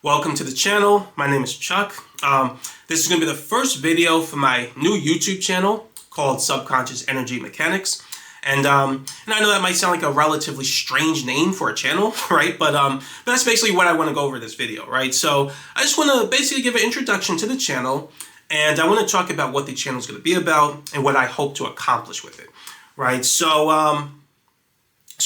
Welcome to the channel. My name is Chuck. This is going to be the first video for my new YouTube channel called Subconscious Energy Mechanics. And I know that might sound like a relatively strange name for a channel, right? But that's basically what I want to go over this video, right? So I just want to basically give an introduction to the channel, and I want to talk about what the channel is going to be about and what I hope to accomplish with it, right? So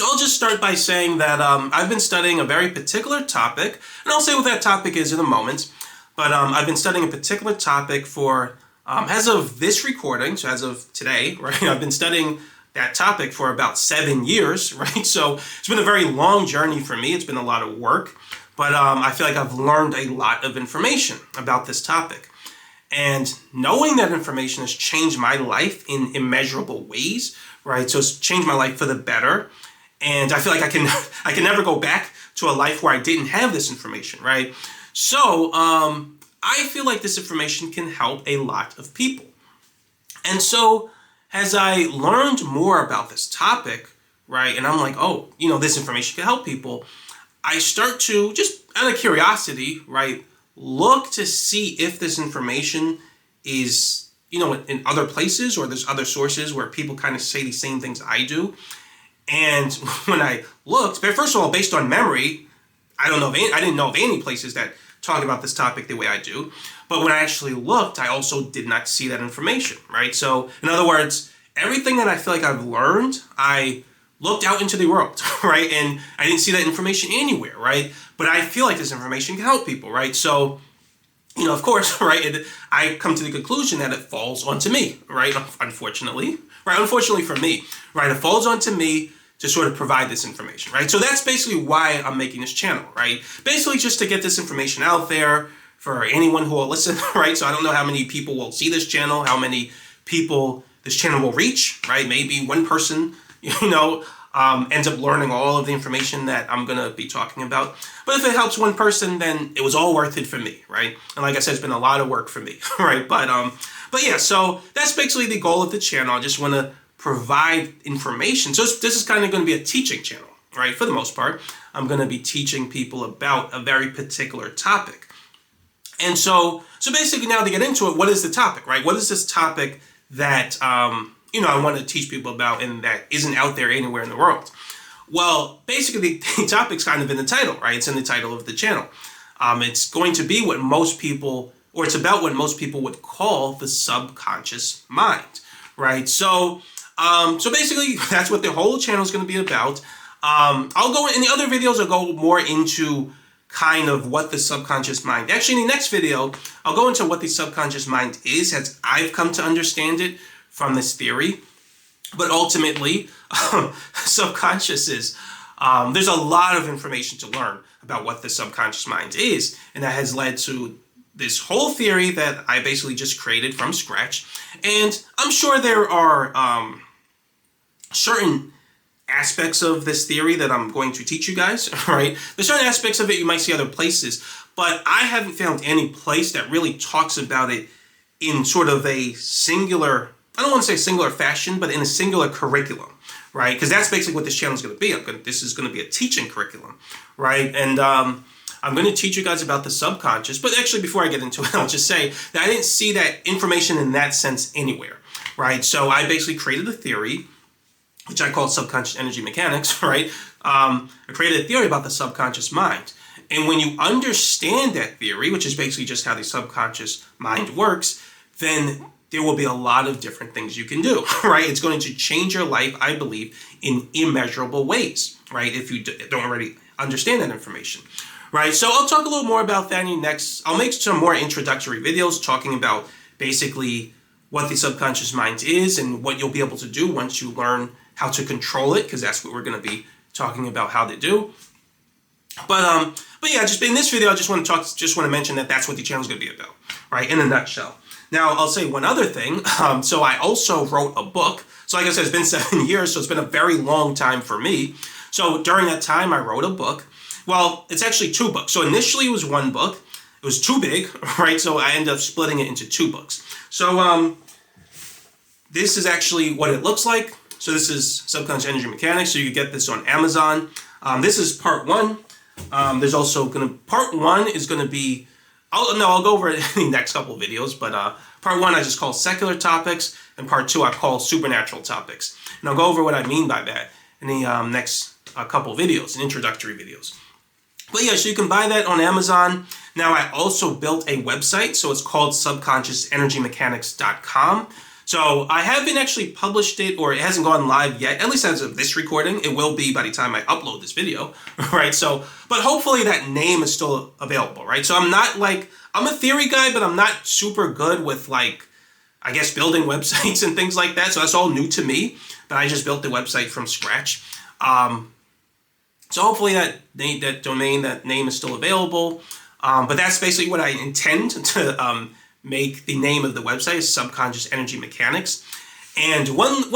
I'll just start by saying that I've been studying a very particular topic, and I'll say what that topic is in a moment, but I've been studying a particular topic for, as of this recording, so as of today, right, I've been studying that topic for about 7 years, right, so it's been a very long journey for me, it's been a lot of work, but I feel like I've learned a lot of information about this topic, and knowing that information has changed my life in immeasurable ways, right, so it's changed my life for the better. And I feel like I can never go back to a life where I didn't have this information, right? So I feel like this information can help a lot of people. And so as I learned more about this topic, right, and I'm like, oh, this information can help people, I start to, just out of curiosity, right, look to see if this information is, in other places or there's other sources where people kind of say the same things I do. And when I looked, but first of all, based on memory, I didn't know of any places that talk about this topic the way I do. But when I actually looked, I also did not see that information, right? So in other words, everything that I feel like I've learned, I looked out into the world, right? And I didn't see that information anywhere, right? But I feel like this information can help people, right? So, of course, right, I come to the conclusion that it falls onto me, right? Unfortunately, right? Unfortunately for me, right? It falls onto me to sort of provide this information, right? So that's basically why I'm making this channel, right? Basically just to get this information out there for anyone who will listen, right? So I don't know how many people will see this channel, how many people this channel will reach, right? Maybe one person, ends up learning all of the information that I'm going to be talking about. But if it helps one person, then it was all worth it for me, right? And like I said, it's been a lot of work for me, right? But yeah, so that's basically the goal of the channel. I just want to provide information. So this is kind of going to be a teaching channel, right? For the most part, I'm going to be teaching people about a very particular topic. And so basically now to get into it, what is the topic, right? What is this topic that, I want to teach people about and that isn't out there anywhere in the world? Well, basically the topic's kind of in the title, right? It's in the title of the channel. It's going to be what most people, or it's about what most people would call the subconscious mind, right? So basically that's what the whole channel is going to be about. I'll go in the other videos, I'll go more into kind of what the subconscious mind, actually in the next video, I'll go into what the subconscious mind is as I've come to understand it from this theory. But ultimately, subconscious is, there's a lot of information to learn about what the subconscious mind is. And that has led to this whole theory that I basically just created from scratch. And I'm sure there are certain aspects of this theory that I'm going to teach you guys, right? There's certain aspects of it you might see other places, but I haven't found any place that really talks about it in sort of a singular, I don't want to say singular fashion, but in a singular curriculum, right? Because that's basically what this channel is going to be. This is going to be a teaching curriculum, right? And I'm going to teach you guys about the subconscious, but actually before I get into it, I'll just say that I didn't see that information in that sense anywhere, right? So I basically created a theory, which I call subconscious energy mechanics, right? I created a theory about the subconscious mind. And when you understand that theory, which is basically just how the subconscious mind works, then there will be a lot of different things you can do, right? It's going to change your life, I believe, in immeasurable ways, right? If you don't already understand that information, right? So I'll talk a little more about that in next. I'll make some more introductory videos talking about basically what the subconscious mind is and what you'll be able to do once you learn how to control it, because that's what we're going to be talking about how to do. But yeah, just in this video, I just want to mention that that's what the channel is going to be about, right? In a nutshell. Now, I'll say one other thing. So I also wrote a book. So like I said, it's been 7 years, so it's been a very long time for me. So during that time, I wrote a book. Well, it's actually 2 books. So initially it was 1 book. It was too big, right? So I ended up splitting it into 2 books. So this is actually what it looks like. So this is Subconscious Energy Mechanics. So you can get this on Amazon. This is part 1. There's also part one is gonna be, I'll go over it in the next couple of videos, but part one I just call secular topics, and part two I call supernatural topics. And I'll go over what I mean by that in the next couple videos, introductory videos. But yeah, so you can buy that on Amazon. Now I also built a website, so it's called subconsciousenergymechanics.com. So I haven't actually published it, or it hasn't gone live yet, at least as of this recording. It will be by the time I upload this video, right? So, but hopefully that name is still available, right? So I'm not like, I'm a theory guy, but I'm not super good with like, I guess, building websites and things like that. So that's all new to me, but I just built the website from scratch. So hopefully that domain, that name is still available. But that's basically what I intend to make the name of the website, is Subconscious Energy Mechanics. And one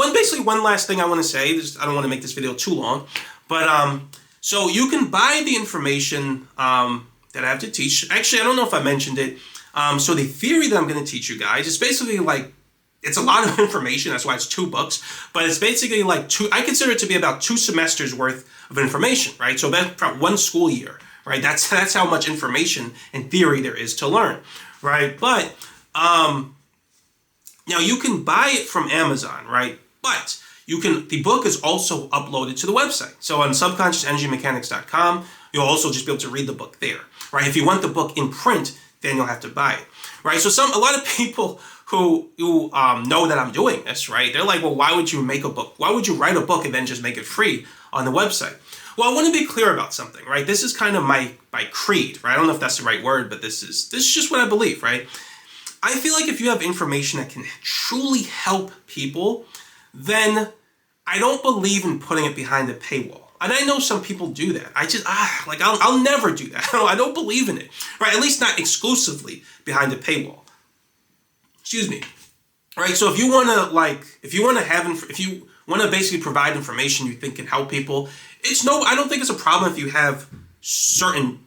last thing I want to say, I don't want to make this video too long, but so you can buy the information that I have to teach. Actually, I don't know if I mentioned it. So the theory that I'm going to teach you guys is basically like, it's a lot of information, that's why it's 2 books, but it's basically like I consider it to be about 2 semesters worth of information, right? So that's about 1 school year, right? That's how much information and theory there is to learn, right? But now you can buy it from Amazon, right? But the book is also uploaded to the website. So on subconsciousenergymechanics.com, you'll also just be able to read the book there, right? If you want the book in print, then you'll have to buy it, right? So a lot of people who know that I'm doing this, right? They're like, well, why would you make a book? Why would you write a book and then just make it free on the website? Well, I want to be clear about something, right? This is kind of my creed, right? I don't know if that's the right word, but this is just what I believe, right? I feel like if you have information that can truly help people, then I don't believe in putting it behind a paywall. And I know some people do that. I'll never do that. I don't believe in it, right? At least not exclusively behind a paywall. Excuse me. Right? So if you want to basically provide information you think can help people, I don't think it's a problem if you have certain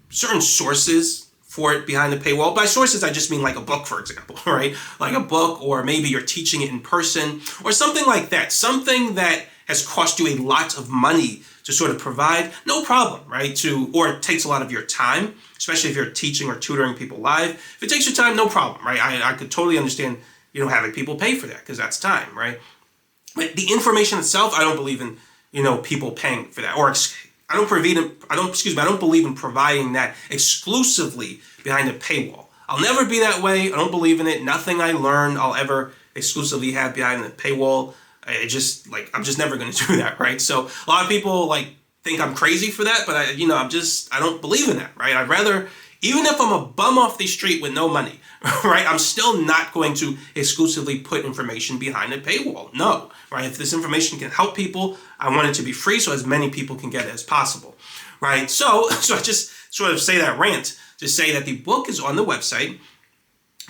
sources for it behind the paywall. By sources, I just mean like a book, for example, right? Like a book, or maybe you're teaching it in person, or something like that. Something that has cost you a lot of money to sort of provide, no problem, right? Or it takes a lot of your time, especially if you're teaching or tutoring people live. If it takes your time, no problem, right? I could totally understand, having people pay for that, because that's time, right? But the information itself, I don't believe in, people paying for that, or I don't believe in providing that exclusively behind a paywall. I'll never be that way. I don't believe in it. Nothing I learn I'll ever exclusively have behind the paywall. I'm just never going to do that, right? So a lot of people think I'm crazy for that, but I don't believe in that, right? I'd rather, even if I'm a bum off the street with no money, right? I'm still not going to exclusively put information behind a paywall. No, right? If this information can help people, I want it to be free so as many people can get it as possible, right? So I just sort of say that rant to say that the book is on the website,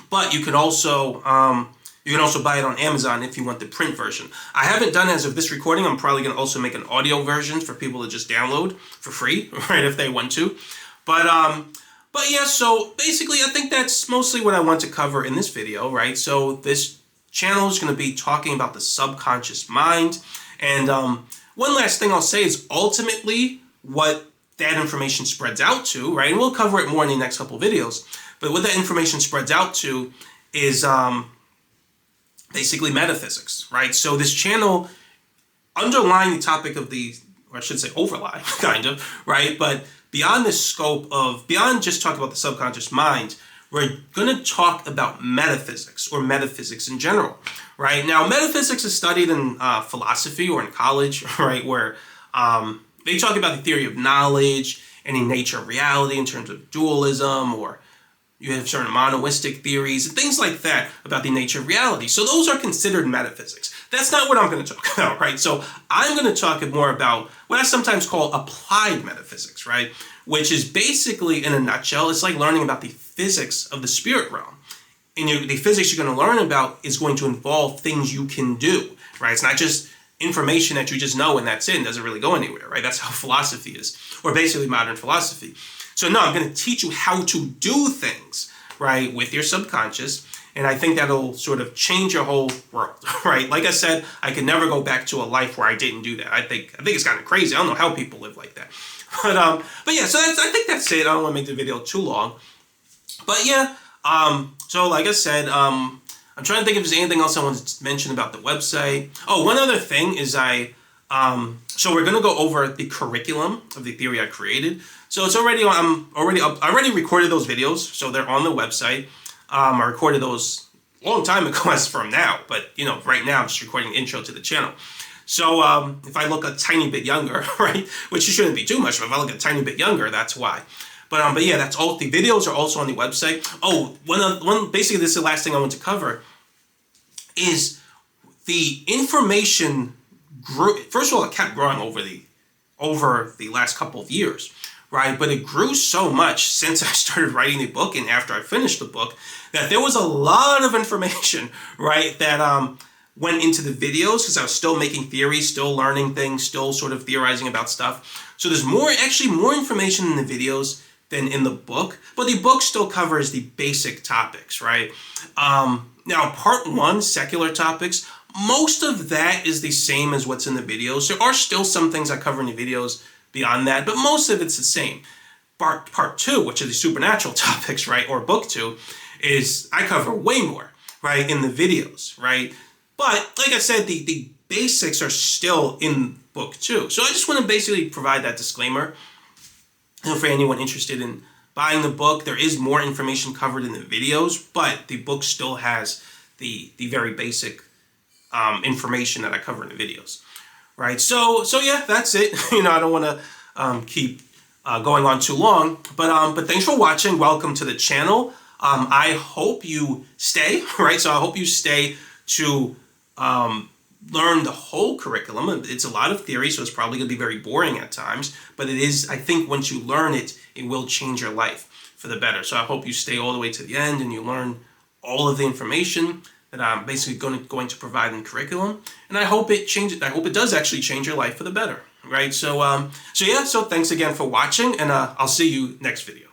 but you can also buy it on Amazon if you want the print version. I haven't done as of this recording. I'm probably going to also make an audio version for people to just download for free, right, if they want to. But yeah, so basically I think that's mostly what I want to cover in this video, right? So this channel is going to be talking about the subconscious mind. And one last thing I'll say is ultimately what that information spreads out to, right? And we'll cover it more in the next couple of videos. But what that information spreads out to is basically metaphysics, right? So this channel, underlying the topic of or I should say overlying, kind of, right? But beyond the scope beyond just talking about the subconscious mind, we're going to talk about metaphysics, or metaphysics in general, right? Now, metaphysics is studied in philosophy or in college, right? Where they talk about the theory of knowledge and the nature of reality in terms of dualism, or you have certain monoistic theories and things like that about the nature of reality. So those are considered metaphysics. That's not what I'm going to talk about, right? So I'm going to talk more about what I sometimes call applied metaphysics, right? Which is basically, in a nutshell, it's like learning about the physics of the spirit realm. And the physics you're going to learn about is going to involve things you can do, right? It's not just information that you just know and that's it, and doesn't really go anywhere, right? That's how philosophy is, or basically modern philosophy. So no, I'm going to teach you how to do things, right, with your subconscious, and I think that'll sort of change your whole world, right? Like I said, I could never go back to a life where I didn't do that. I think it's kind of crazy. I don't know how people live like that. But yeah, so I think that's it. I don't want to make the video too long. But yeah, so like I said, I'm trying to think if there's anything else I wanted to mention about the website. Oh, one other thing is so we're gonna go over the curriculum of the theory I created. So it's already I already recorded those videos, so they're on the website. I recorded those a long time ago as from now, but right now I'm just recording the intro to the channel. So if I look a tiny bit younger, right, which you shouldn't be too much, but if I look a tiny bit younger, that's why. But yeah, that's all. The videos are also on the website. Oh, basically this is the last thing I want to cover is the information grew. First of all, it kept growing over the last couple of years, right? But it grew so much since I started writing the book and after I finished the book that there was a lot of information, right, that went into the videos because I was still making theories, still learning things, still sort of theorizing about stuff. So there's more information in the videos than in the book, but the book still covers the basic topics, right? Now, part 1, secular topics, most of that is the same as what's in the videos. There are still some things I cover in the videos beyond that, but most of it's the same. Part 2, which are the supernatural topics, right, or book 2, is I cover way more, right, in the videos, right? But like I said, the basics are still in book 2. So I just want to basically provide that disclaimer. For anyone interested in buying the book, there is more information covered in the videos, but the book still has the very basic information that I cover in the videos, right? So yeah, that's it. I don't want to keep going on too long, but thanks for watching. Welcome to the channel. I hope you stay, right? So I hope you stay to learn the whole curriculum. It's a lot of theory, so it's probably going to be very boring at times, but it is, I think once you learn it, it will change your life for the better. So I hope you stay all the way to the end and you learn all of the information that I'm basically going to provide in curriculum. And I hope it does actually change your life for the better, right? So yeah, so thanks again for watching, and I'll see you next video.